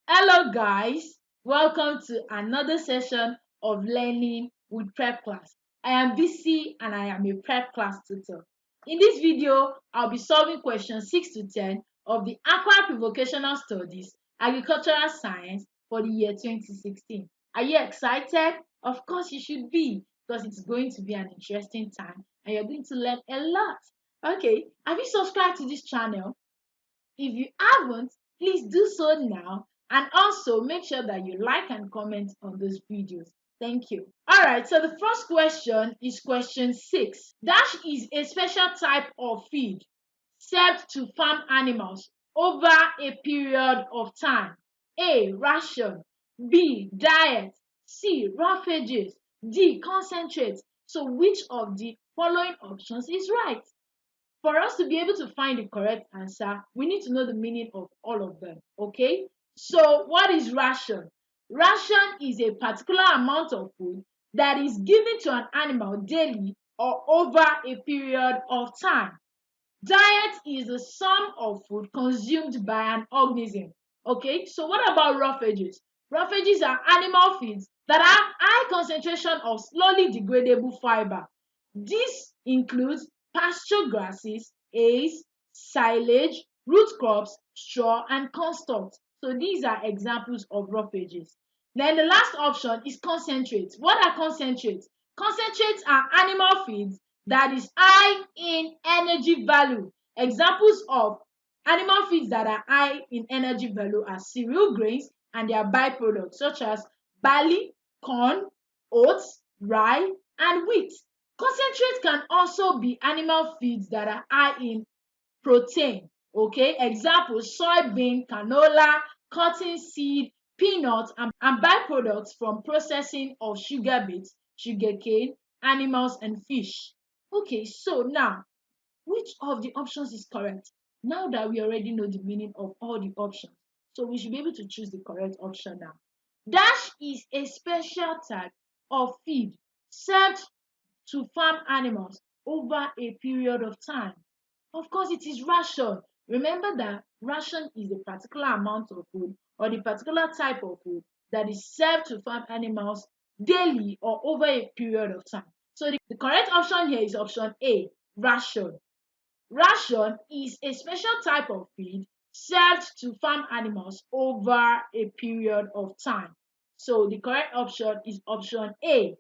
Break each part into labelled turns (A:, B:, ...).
A: Hello guys, welcome to another session of learning with prep class. I am BC and I am a prep class tutor. In this video, I'll be solving questions 6 to 10 of the AKWA Vocational Studies Agricultural Science for the year 2016. Are you excited? Of course you should be, because it's going to be an interesting time and you're going to learn a lot. Okay, have you subscribed to this channel? If you haven't, please do so now, and also make sure that you like and comment on those videos. Thank you. Alright, so the first question is question 6. Dash is a special type of feed served to farm animals over a period of time. A. Ration. B. Diet. C. Roughages. D. Concentrate. So which of the following options is right? For us to be able to find the correct answer, we need to know the meaning of all of them. Okay, so what is ration? Ration is a particular amount of food that is given to an animal daily or over a period of time. Diet is the sum of food consumed by an organism. Okay, so what about roughages? Roughages are animal feeds that have high concentration of slowly degradable fiber. This includes pasture grasses, hays, silage, root crops, straw, and corn stalks. So these are examples of roughages. Then the last option is concentrates. What are concentrates? Concentrates are animal feeds that is high in energy value. Examples of animal feeds that are high in energy value are cereal grains and their byproducts such as barley, corn, oats, rye, and wheat. Concentrates can also be animal feeds that are high in protein. Okay, examples soybean, canola, cotton seed, peanuts, and byproducts from processing of sugar beets, sugarcane, animals, and fish. Okay, so now which of the options is correct? Now that we already know the meaning of all the options, so we should be able to choose the correct option now. Dash is a special type of feed served to farm animals over a period of time. Of course, it is ration. Remember that ration is a particular amount of food or the particular type of food that is served to farm animals daily or over a period of time. So the correct option here is option A, ration. Ration is a special type of feed served to farm animals over a period of time. So the correct option is option A.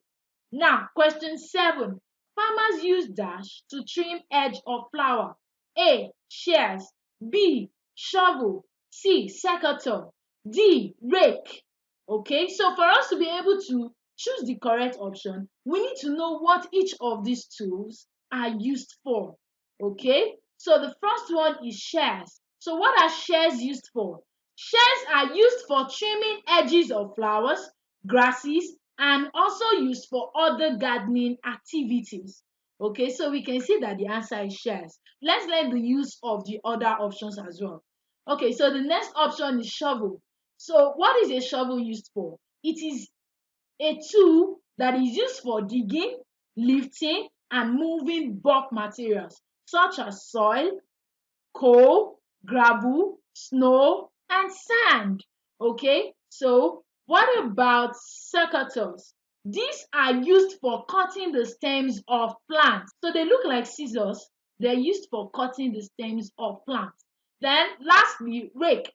A: Now, question 7. Farmers use dash to trim edge of flower. A. Shears. B. Shovel. C. Secateur. D. Rake. Okay, so for us to be able to choose the correct option, we need to know what each of these tools are used for. Okay, so the first one is shears. So what are shears used for? Shears are used for trimming edges of flowers, grasses, and also used for other gardening activities. Okay, so we can see that the answer is shears. Let's learn the use of the other options as well. Okay, so the next option is shovel. So what is a shovel used for? It is a tool that is used for digging, lifting, and moving bulk materials such as soil, coal, gravel, snow, and sand. Okay, so what about secateurs? These are used for cutting the stems of plants. So they look like scissors. They're used for cutting the stems of plants. Then lastly, rake.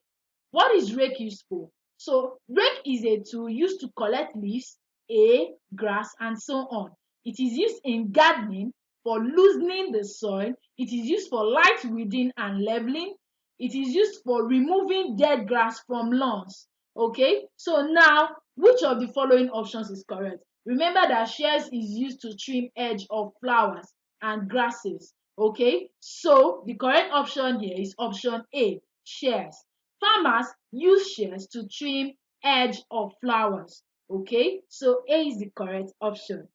A: What is rake used for? So rake is a tool used to collect leaves, hay, grass, and so on. It is used in gardening for loosening the soil. It is used for light weeding and leveling. It is used for removing dead grass from lawns. Okay, so now which of the following options is correct? Remember that shears is used to trim edge of flowers and grasses. Okay, so the correct option here is option A, shears. Farmers use shears to trim edge of flowers. Okay, so A is the correct option.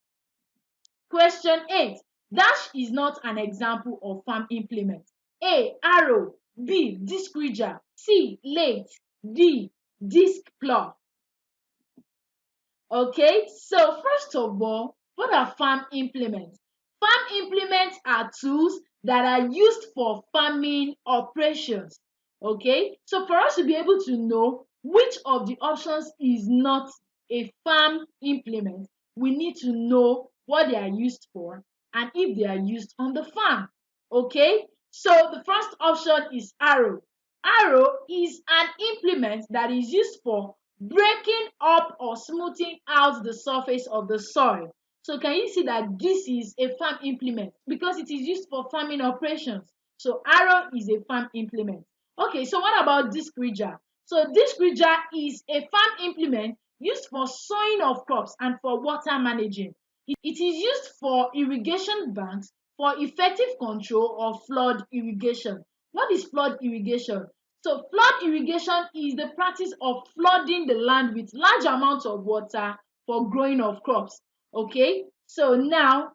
A: Question 8. Dash is not an example of farm implement. A. Arrow. B. Disc ridger. C. Lathe. D. Disc plow. Okay, so first of all, what are farm implements? Farm implements are tools that are used for farming operations. Okay, so for us to be able to know which of the options is not a farm implement, we need to know what they are used for and if they are used on the farm. Okay, so the first option is arrow. Arrow is an implement that is used for breaking up or smoothing out the surface of the soil. So can you see that this is a farm implement because it is used for farming operations. So arrow is a farm implement. Okay, so what about disc ridger? So disc ridger is a farm implement used for sowing of crops and for water managing. It is used for irrigation banks for effective control of flood irrigation. What is flood irrigation? So flood irrigation is the practice of flooding the land with large amounts of water for growing of crops. Okay, so now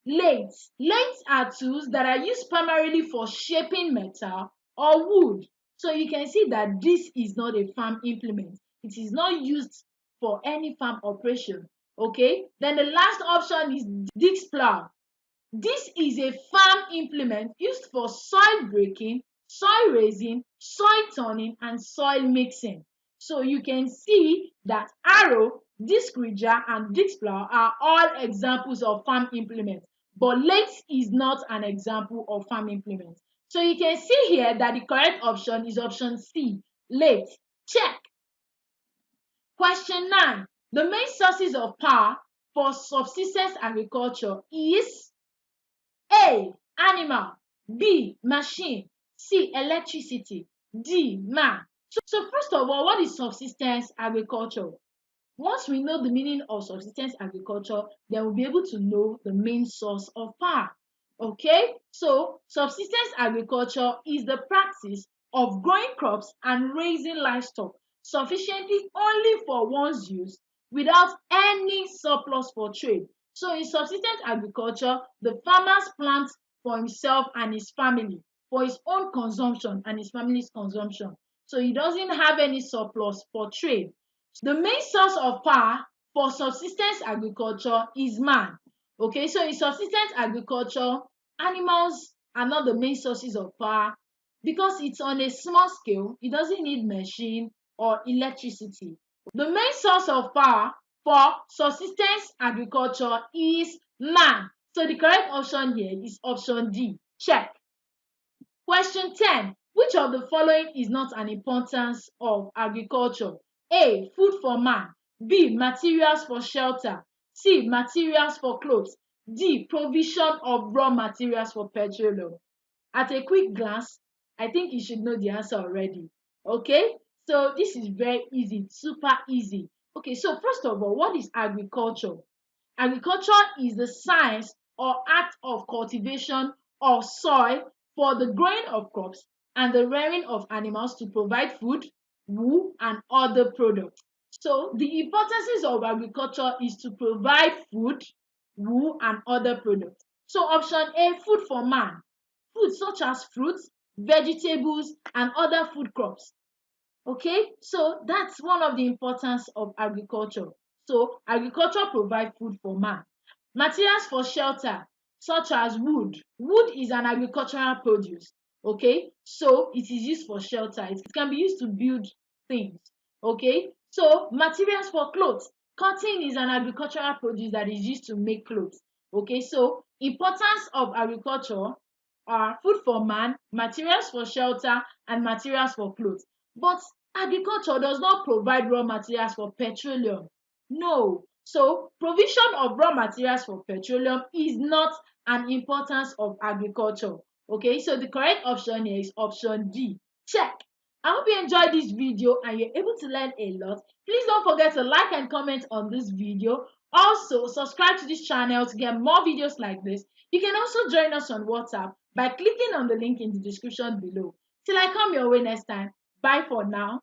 A: lathes. Lathes are tools that are used primarily for shaping metal or wood. So you can see that this is not a farm implement. It is not used for any farm operation. Okay, then the last option is disc plow. This is a farm implement used for soil breaking, soil raising, soil turning, and soil mixing. So you can see that arrow, disc ridger, and disc plow are all examples of farm implements, but lathe is not an example of farm implement. So you can see here that the correct option is option C, lathe. Check. Question 9. The main sources of power for subsistence agriculture is A. Animal. B. Machine. C. Electricity. D. Man. So first of all, what is subsistence agriculture? Once we know the meaning of subsistence agriculture, then we'll be able to know the main source of power. Okay, so subsistence agriculture is the practice of growing crops and raising livestock sufficiently only for one's use without any surplus for trade. So in subsistence agriculture, the farmers plant for himself and his family, for his own consumption and his family's consumption. So he doesn't have any surplus for trade. The main source of power for subsistence agriculture is man. Okay, so in subsistence agriculture, animals are not the main sources of power because it's on a small scale. It doesn't need machine or electricity. The main source of power for subsistence agriculture is man. So the correct option here is option D. Check. Question 10. Which of the following is not an importance of agriculture? A. Food for man. B. Materials for shelter. C. Materials for clothes. D. Provision of raw materials for petroleum. At a quick glance, I think you should know the answer already. Okay, so this is very easy, super easy. Okay, so first of all, what is agriculture? Agriculture is the science or art of cultivation of soil for the growing of crops and the rearing of animals to provide food, wool, and other products. So the importances of agriculture is to provide food, wool, and other products. So option A, food for man. Food such as fruits, vegetables, and other food crops. Okay, so that's one of the importance of agriculture. So agriculture provides food for man. Materials for shelter such as wood. Wood is an agricultural produce. Okay, so it is used for shelter. It can be used to build things. Okay, so materials for clothes. Cotton is an agricultural produce that is used to make clothes. Okay, so importance of agriculture are food for man, materials for shelter, and materials for clothes. But agriculture does not provide raw materials for petroleum. No. So provision of raw materials for petroleum is not an importance of agriculture. Okay, so the correct option here is option D. Check. I hope you enjoyed this video and you're able to learn a lot. Please don't forget to like and comment on this video. Also, subscribe to this channel to get more videos like this. You can also join us on WhatsApp by clicking on the link in the description below. Till I come your way next time. Bye for now.